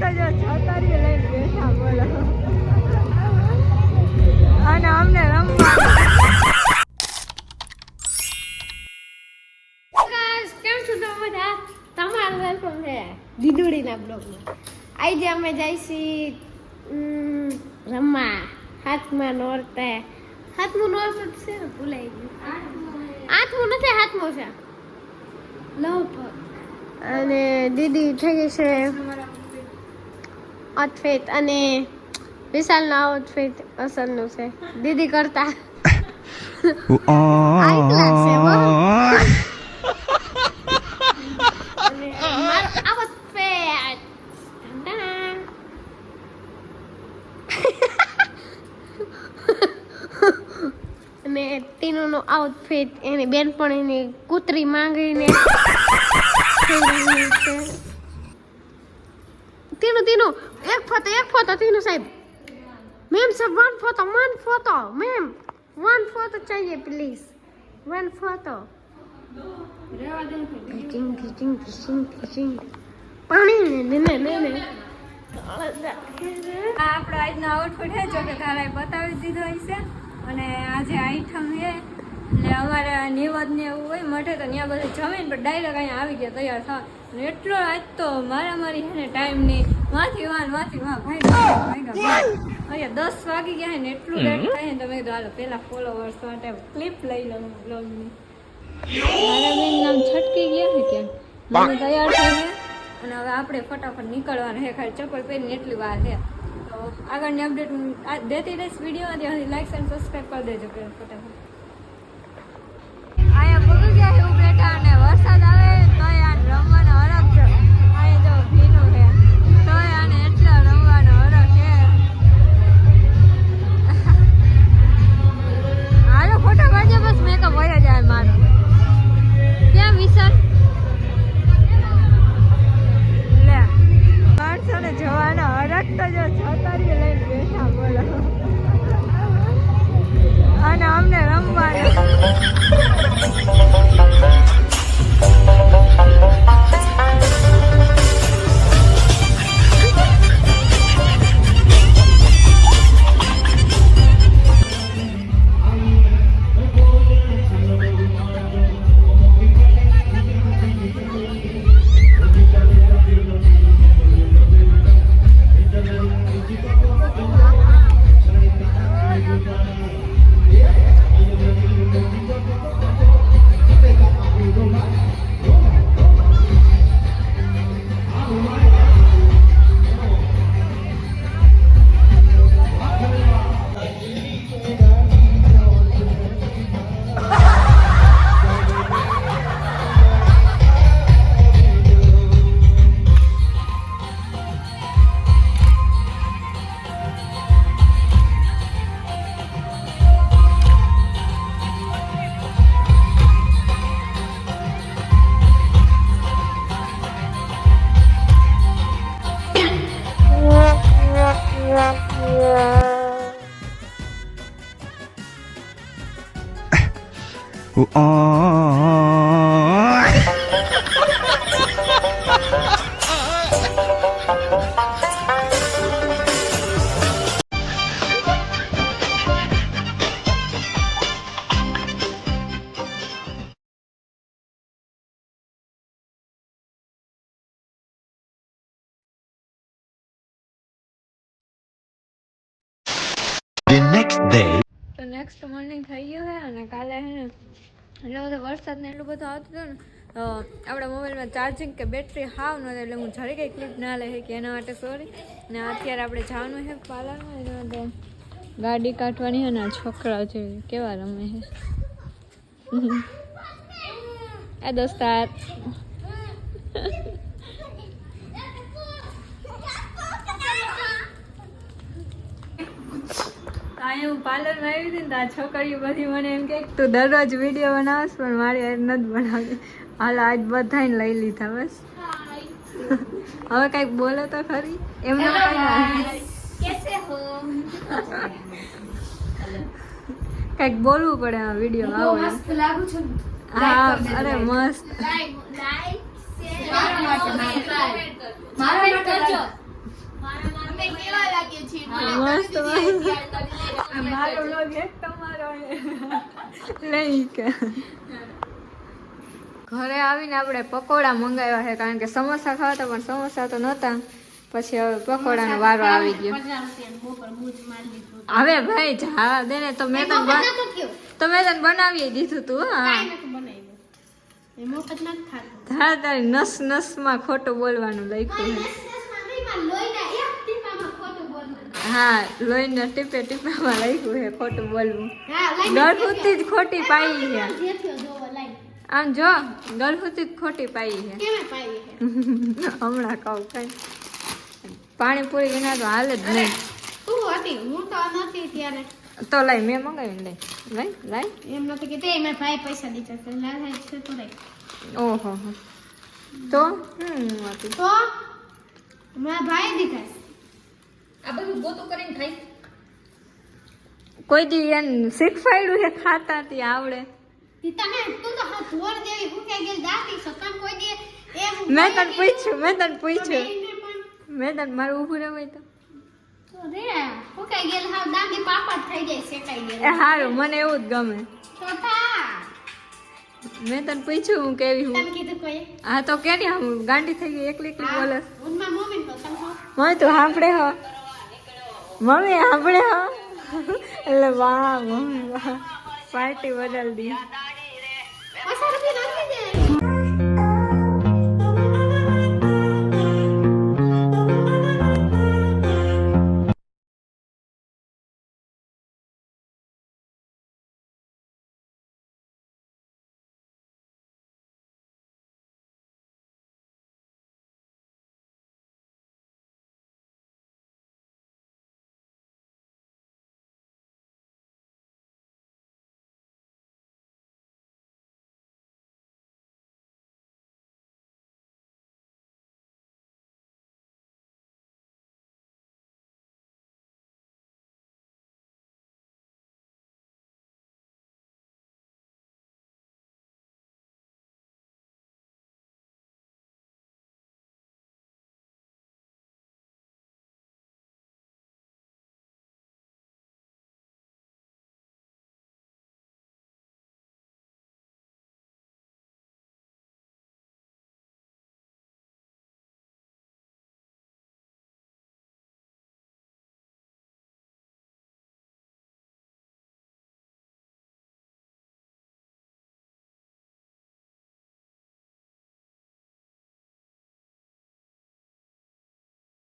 તો જો છોકરીઓ લઈને બેઠા બોલો અને અમને રમવા કેમ છો તમે બધા? તમારું વેલકમ છે દીદુડીના બ્લોગમાં. આજે અમે જઈશી રમવા હાથમાં નોરતે. હાથમું નોરતું છે ને ભૂલાઈ ગયું. હાથમું નથી, હાથમું છે લવ. અને દીદી થઈ ગઈ છે આઉટફિટ અને વિશાલનો આઉટફિટ અસલનું છે દીદી કરતા હાઈ ક્લાસ છે બહુ. અને મારો આઉટફિટ અને ટીનુનો આઉટફિટ એની બેનપણીની કૂતરી માંગીને તીનુ એક ફોટો તીનુ સાહેબ. મેમ સાહેબ one photo ma'am one photo चाहिए प्लीज one photo. પાણી ને આપણો આજનો આઉટફિટ છે જો કે તારે બતાવી દીધો હશે. અને આજે આઈટમ છે એટલે અમારે નિવદ ને એવું હોય મઠે તો ત્યાં બધું જમીન પર ડાયરેક્ટ અહીંયા આવી ગયા તૈયાર થવા. અને એટલો આજ તો મારામારી છે ને ટાઈમની માંથી વાન ભાઈ અહીંયા 10 વાગી ગયા ને એટલું લેટ થાય ને તમે કીધું હાલો પેલા ફોલોવર્સ માટે ક્લિપ લઈ લઉં બ્લોગની. મારા બેન નામ છટકી ગયા ને ક્યાં મને તૈયાર થઈને અને હવે આપણે ફટાફટ નીકળવાનું છે. ખાલી ચપ્પલ પહેરીને એટલી વાર છે તો આગળની અપડેટ હું દેતી રહીશ વિડીયો. ત્યાંથી લાઈક અને સબસ્ક્રાઈબ કરી દેજો ફટાફટ. અહીંયા ભૂલી ગયા એવું બેઠા અને વરસાદ આવે તોય આ રમવાનો હરખ છે. અહીંયા જો ભીનું છે તોય આને એટલો રમવાનો હરખ છે. હાલો ફોટો પાડજો બસ મેકઅપ વયો જાય મારો. ક્યાં વિશાલ લે માણસો ને જવાનો હરખ તો જો છોકરીઓ લઈને બેઠા બોલો અને અમને રમવાનું. તો નેક્સ્ટ મોર્નિંગ થઈ ગયું છે અને કાલે છે ને એટલો બધો વરસાદ ને એટલું બધું આવતું હતું ને તો આપણા મોબાઈલમાં ચાર્જિંગ કે બેટરી હાવ નહોતી એટલે હું જરી કંઈ ક્લિપ ના લઈ કે એના માટે સોરી. ને અત્યારે આપણે જવાનું છે પાર્લરમાં એના તો ગાડી કાઢવાની છે ને છોકરાઓ છે કેવા રમે છે આ દોસ્તાર. અહીંયા હું પાર્લરમાં આવી હતી ને તો આ છોકરીઓ બધી મને એમ કે તું દરરોજ વિડીયો બનાવશ પણ મારી આજ નથી બનાવતી. હાલ આજ બધાને લઈ લીધા બસ. હવે કંઈક બોલો તો ખરી એમને કંઈક બોલવું પડે આ વિડીયો આવો. હા અરે મસ્ત અમે કેવા લાગે છે મસ્ત આ મારો લોગ એક તમારો લઈ કે ઘરે આવીને આપણે પકોડા મંગાવ્યા છે કારણ કે સમોસા ખાતા પણ સમોસા તો નહોતા પછી હવે પકોડાનો વારો આવી ગયો હવે ભાઈ જા દે ને તો મેં તને બનાવી દીધું તું હા તારી નસ નસમાં ખોટું બોલવાનું લખ્યું છે હા લોહીના ટીપે ટીપામાં લખ્યું છે ખોટું બોલવું ગળફૂથી જ ખોટી પાઈ છે આમ જો ગળફૂથી જ ખોટી પાઈ છે હમણાં કહું કઈ પાણીપુરી વિના તો હાલે જ નહીં તો લઈ મેં મંગાવી લઈ એમ નથી કે તે મેં ભાઈ પૈસા દીધા છે લાય છે તો લઈ ઓહો તો હતું તો મારા ભાઈ દીધા આ બધું ગોતું કરીને ખાઈ કોઈ દી એને શીખવાડ્યું છે ખાતા તી આવડે તને તું તો હાથ ધોર દેવી ભૂખે ગયેલ દાતી છો તને કોઈ દે એમ મેં તને પૂછ્યું મેં તને મારું ઊભું રહેવાય તો તો રે ભૂખે ગયેલ હાવ દાંડી પાપડ થઈ જાય શેકાઈ ગયેલ એ સારું મને એવું જ ગમે તો થા મેં તને પૂછ્યું હું કેવી હું તને કીધું કોઈ હા તો કેની હું ગાંડી થઈ ગઈ એકલી એકલી બોલે ઉનમાં મમ્મી તો તને મને તો સાંભળે હો મમ્મી સાંભળે હો એટલે વાહ મમ્મી વાહ પાર્ટી બદલ દી